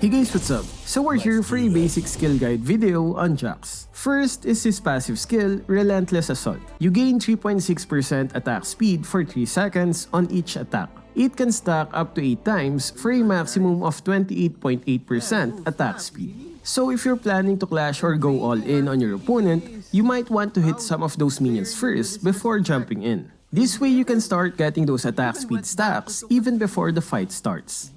Hey guys, what's up? So we're here for a basic skill guide video on Jax. First is his passive skill, Relentless Assault. You gain 3.6% attack speed for 3 seconds on each attack. It can stack up to 8 times for a maximum of 28.8% attack speed. So if you're planning to clash or go all in on your opponent, you might want to hit some of those minions first before jumping in. This way you can start getting those attack speed stacks even before the fight starts.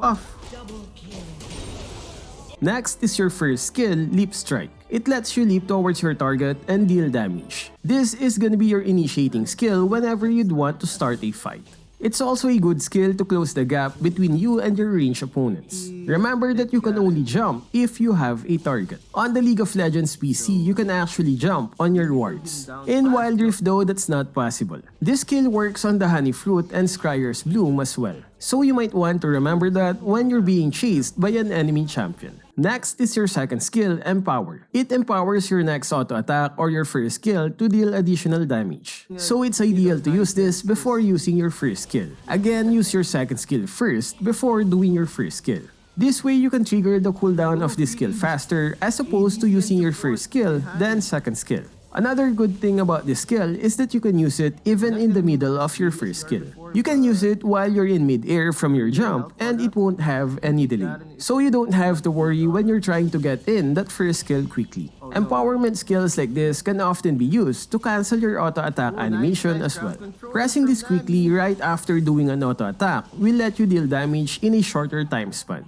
Next is your first skill, Leap Strike. It lets you leap towards your target and deal damage. This is gonna be your initiating skill whenever you'd want to start a fight. It's also a good skill to close the gap between you and your ranged opponents. Remember that you can only jump if you have a target. On the League of Legends PC, you can actually jump on your wards. In wildrift though, that's not possible. This skill works on the Honey Fruit and Scryer's Bloom as well. So you might want to remember that when you're being chased by an enemy champion. Next is your second skill, Empower. It empowers your next auto attack or your first skill to deal additional damage. So it's ideal to use this before using your first skill. Again, use your second skill first before doing your first skill. This way you can trigger the cooldown of this skill faster as opposed to using your first skill then second skill. Another good thing about this skill is that you can use it even in the middle of your first skill. You can use it while you're in mid-air from your jump and it won't have any delay. So you don't have to worry when you're trying to get in that first skill quickly. Empowerment skills like this can often be used to cancel your auto-attack animation as well. Pressing this quickly right after doing an auto-attack will let you deal damage in a shorter time span.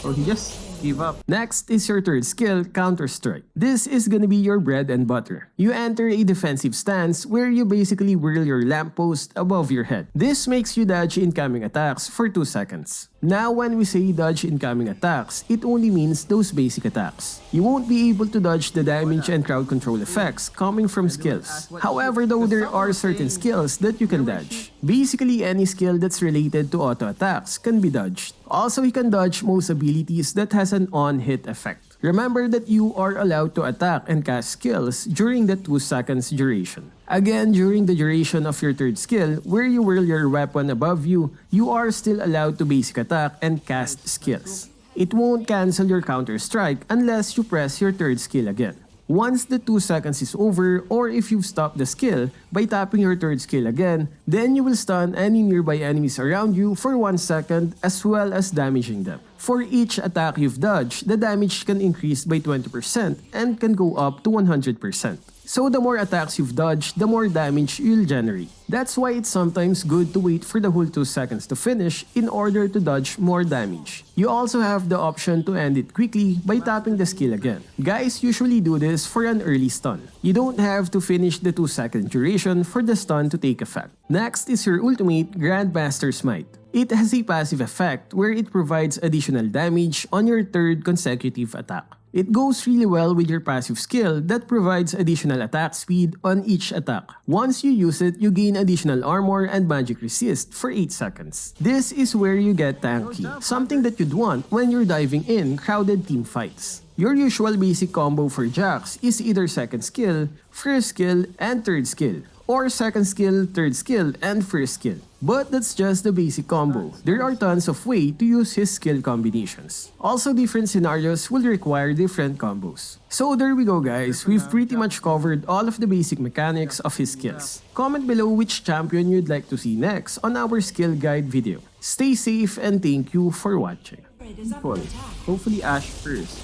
Or he just give up. Next is your third skill, Counter Strike. This is gonna be your bread and butter. You enter a defensive stance where you basically whirl your lamppost above your head. This makes you dodge incoming attacks for 2 seconds. Now when we say dodge incoming attacks, it only means those basic attacks. You won't be able to dodge the damage and crowd control effects coming from skills. However though, there are certain skills that you can dodge. Basically any skill that's related to auto attacks can be dodged. Also, you can dodge most abilities that has an on-hit effect. Remember that you are allowed to attack and cast skills during the 2 seconds duration. Again, during the duration of your third skill, where you whirl your weapon above you, you are still allowed to basic attack and cast skills. It won't cancel your counter strike unless you press your third skill again. Once the 2 seconds is over, or if you've stopped the skill by tapping your third skill again, then you will stun any nearby enemies around you for 1 second as well as damaging them. For each attack you've dodged, the damage can increase by 20% and can go up to 100%. So the more attacks you've dodged, the more damage you'll generate. That's why it's sometimes good to wait for the whole 2 seconds to finish in order to dodge more damage. You also have the option to end it quickly by tapping the skill again. Guys usually do this for an early stun. You don't have to finish the 2 second duration for the stun to take effect. Next is your ultimate, Grandmaster Smite. It has a passive effect where it provides additional damage on your third consecutive attack. It goes really well with your passive skill that provides additional attack speed on each attack. Once you use it, you gain additional armor and magic resist for 8 seconds. This is where you get tanky, something that you'd want when you're diving in crowded team fights. Your usual basic combo for Jax is either second skill, first skill, and third skill, or second skill, third skill, and first skill. But that's just the basic combo. There are tons of ways to use his skill combinations. Also, different scenarios will require different combos. So there we go guys, we've pretty much covered all of the basic mechanics of his skills. Comment below which champion you'd like to see next on our skill guide video. Stay safe and thank you for watching. People. Hopefully Ash first.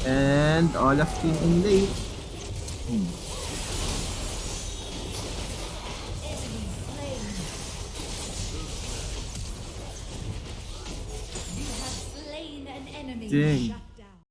And Olaf came in late. Dang.